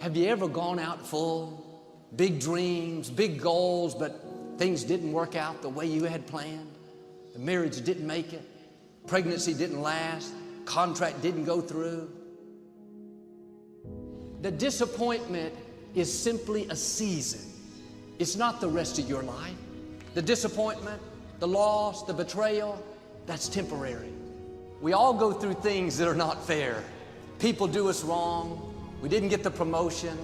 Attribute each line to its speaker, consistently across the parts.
Speaker 1: Have you ever gone out full, big dreams, big goals, but things didn't work out the way you had planned? The marriage didn't make it, pregnancy didn't last, contract didn't go through. The disappointment is simply a season. It's not the rest of your life. The disappointment, the loss, the betrayal, that's temporary. We all go through things that are not fair. People do us wrong. We didn't get the promotion,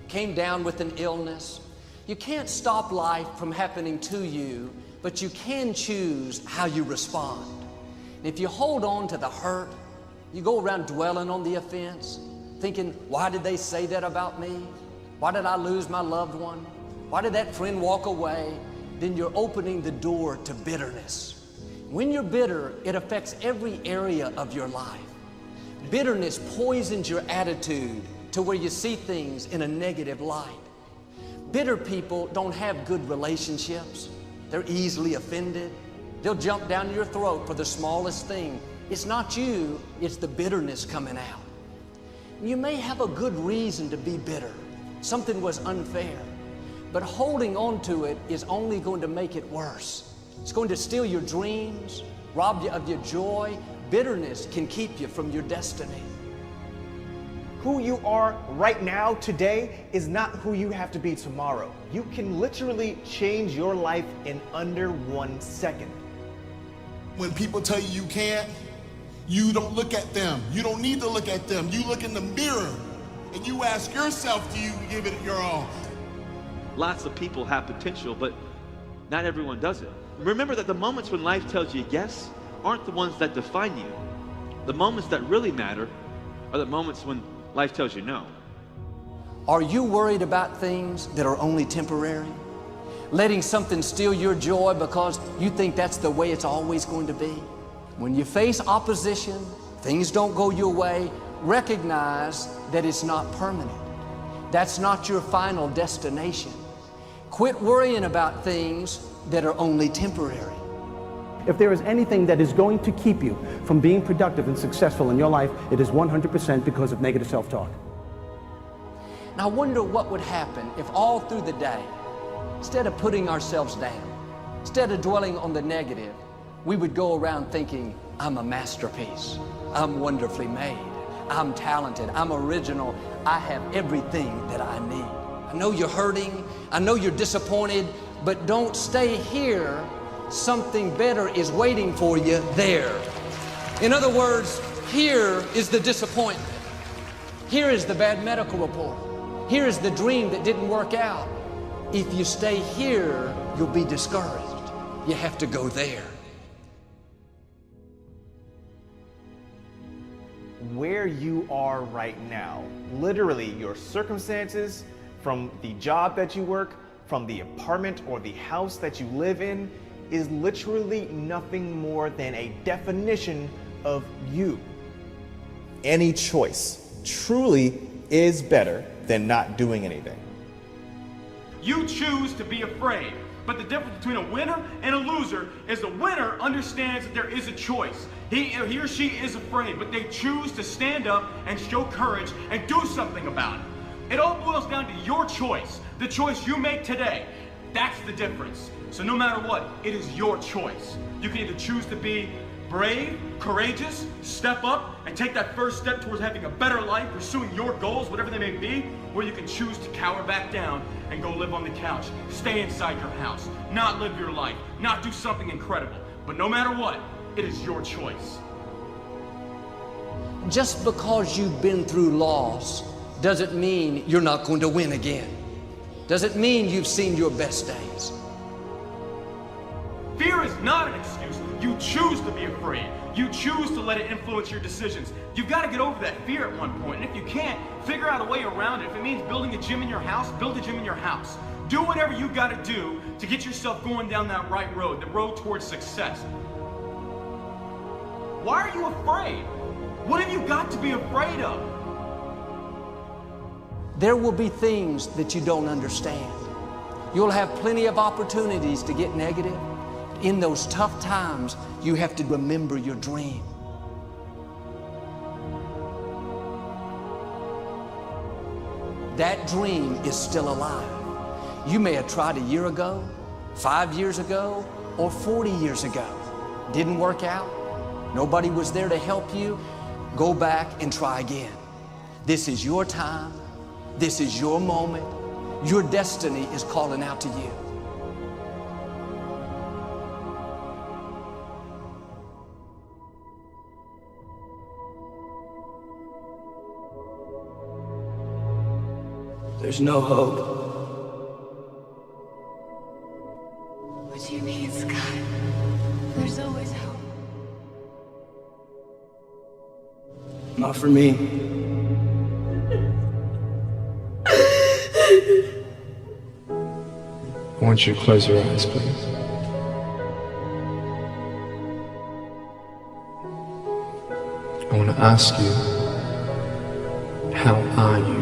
Speaker 1: came down with an illness. You can't stop life from happening to you, but you can choose how you respond. And if you hold on to the hurt, you go around dwelling on the offense, thinking, why did they say that about me? Why did I lose my loved one? Why did that friend walk away? Then you're opening the door to bitterness. When you're bitter, it affects every area of your life. Bitterness poisons your attitude to where you see things in a negative light. Bitter people don't have good relationships. They're easily offended. They'll jump down your throat for the smallest thing. It's not you, it's the bitterness coming out. You may have a good reason to be bitter. Something was unfair. But holding on to it is only going to make it worse. It's going to steal your dreams, rob you of your joy. Bitterness can keep you from your destiny.
Speaker 2: Who you are right now, today, is not who you have to be tomorrow. You can literally change your life in under 1 second.
Speaker 3: When people tell you you can't, you don't look at them. You don't need to look at them. You look in the mirror and you ask yourself, do you give it your all?
Speaker 4: Lots of people have potential, but not everyone does it. Remember that the moments when life tells you yes aren't the ones that define you. The moments that really matter are the moments when life tells you no.
Speaker 1: Are you worried about things that are only temporary? Letting something steal your joy because you think that's the way it's always going to be? When you face opposition, things don't go your way, recognize that it's not permanent. That's not your final destination. Quit worrying about things that are only temporary.
Speaker 5: If there is anything that is going to keep you from being productive and successful in your life, it is 100% because of negative self-talk.
Speaker 1: Now I wonder what would happen if all through the day, instead of putting ourselves down, instead of dwelling on the negative, we would go around thinking, I'm a masterpiece, I'm wonderfully made, I'm talented, I'm original, I have everything that I need. I know you're hurting, I know you're disappointed, but don't stay here. Something better is waiting for you there. In other words, here is the disappointment. Here is the bad medical report. Here is the dream that didn't work out. If you stay here, you'll be discouraged. You have to go there.
Speaker 2: Where you are right now, literally your circumstances, from the job that you work, from the apartment or the house that you live in, is literally nothing more than a definition of you. Any choice truly is better than not doing anything.
Speaker 6: You choose to be afraid, but the difference between a winner and a loser is the winner understands that there is a choice. He or she is afraid, but they choose to stand up and show courage and do something about it. It all boils down to your choice, the choice you make today. That's the difference. So no matter what, it is your choice. You can either choose to be brave, courageous, step up, and take that first step towards having a better life, pursuing your goals, whatever they may be, or you can choose to cower back down and go live on the couch, stay inside your house, not live your life, not do something incredible. But no matter what, it is your choice.
Speaker 1: Just because you've been through loss doesn't mean you're not going to win again. Doesn't mean you've seen your best days.
Speaker 6: Fear is not an excuse. You choose to be afraid. You choose to let it influence your decisions. You've got to get over that fear at one point. And if you can't, figure out a way around it. If it means building a gym in your house, build a gym in your house. Do whatever you got to do to get yourself going down that right road, the road towards success. Why are you afraid? What have you got to be afraid of?
Speaker 1: There will be things that you don't understand. You'll have plenty of opportunities to get negative. In those tough times, you have to remember your dream. that dream is still alive. You may have tried a year ago, 5 years ago, or 40 years ago. Didn't work out. Nobody was there to help you. Go back and try again. This is your time. This is your moment. Your destiny is calling out to you.
Speaker 7: There's no hope.
Speaker 8: What do you mean, Scott? There's always hope.
Speaker 7: Not for me.
Speaker 9: I want you to close your eyes, please. I want to ask you, how are you?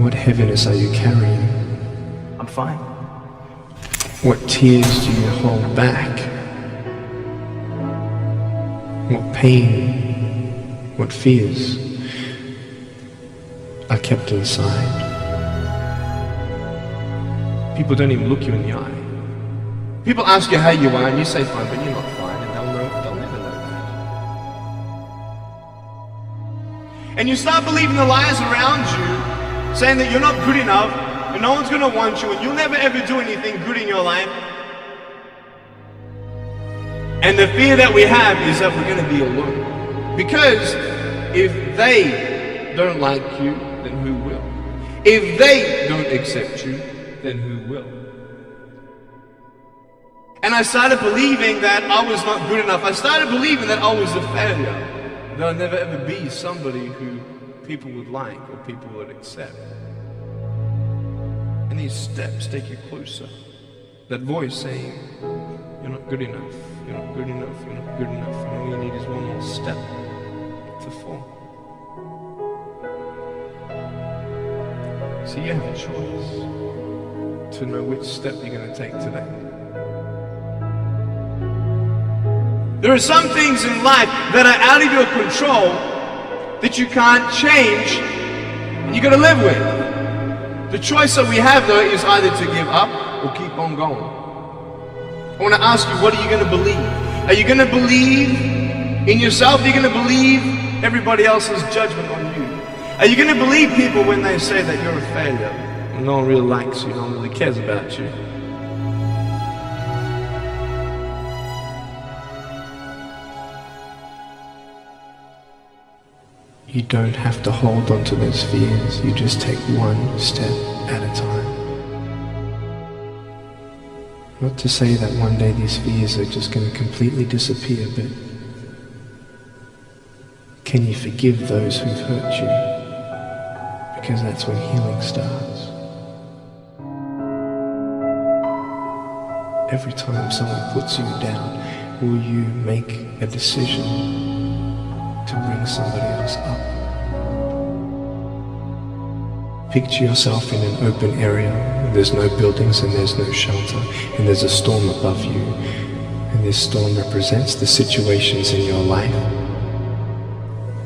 Speaker 9: What heaviness are you carrying?
Speaker 2: I'm fine.
Speaker 9: What tears do you hold back? What pain, what fears are kept inside? People don't even look you in the eye. People ask you how you are and you say fine, but you're not fine, and they'll never know that. And you start believing the lies around you, saying that you're not good enough, and no one's gonna want you, and you'll never ever do anything good in your life. And the fear that we have is that we're gonna be alone. Because if they don't like you, then who will? If they don't accept you, then who will? And I started believing that I was not good enough. I started believing that I was a failure. That I'd never ever be somebody who people would like or people would accept. And these steps take you closer. That voice saying, you're not good enough, you're not good enough, you're not good enough. And all you need is one more step to fall. So you have a choice to know which step you're going to take today. There are some things in life that are out of your control that you can't change and you got to live with. The choice that we have though is either to give up or keep on going. I want to ask you, what are you going to believe? Are you going to believe in yourself? Are you going to believe everybody else's judgment on you? Are you going to believe people when they say that you're a failure? And no one really likes you, no one really cares about you. You don't have to hold on to those fears, you just take one step at a time. Not to say that one day these fears are just going to completely disappear, but can you forgive those who've hurt you? Because that's when healing starts. Every time someone puts you down, will you make a decision to bring somebody else up? Picture yourself in an open area. There's no buildings and there's no shelter, and there's a storm above you. And this storm represents the situations in your life.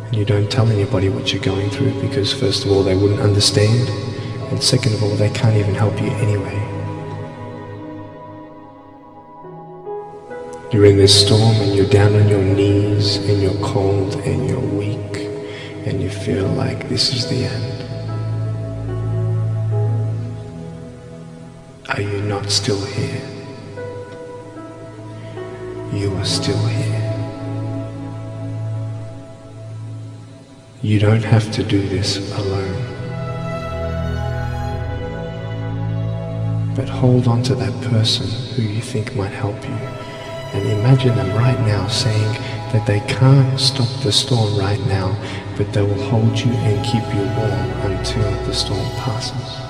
Speaker 9: And you don't tell anybody what you're going through because first of all, they wouldn't understand. And second of all, they can't even help you anyway. You're in this storm and you're down on your knees and you're cold and you're weak and you feel like this is the end. Are you not still here? You are still here. You don't have to do this alone. But hold on to that person who you think might help you. And imagine them right now saying that they can't stop the storm right now, but they will hold you and keep you warm until the storm passes.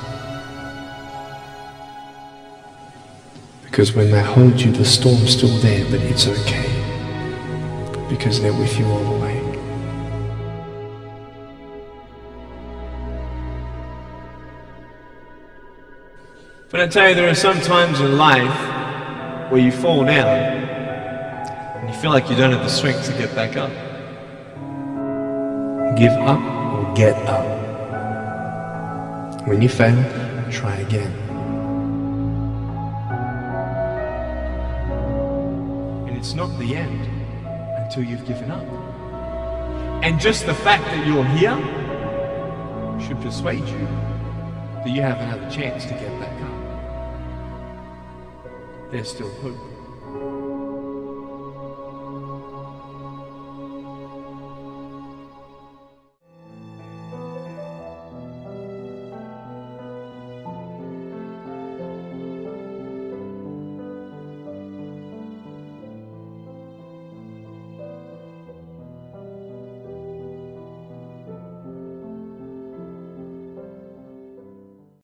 Speaker 9: Because when they hold you, the storm's still there, but it's okay. Because they're with you all the way. But I tell you, there are some times in life where you fall down and you feel like you don't have the strength to get back up.
Speaker 7: Give up or get up. When you fail, try again. And it's not the end until you've given up. And just the fact that you're here should persuade you that you have another chance to get back up. There's still hope.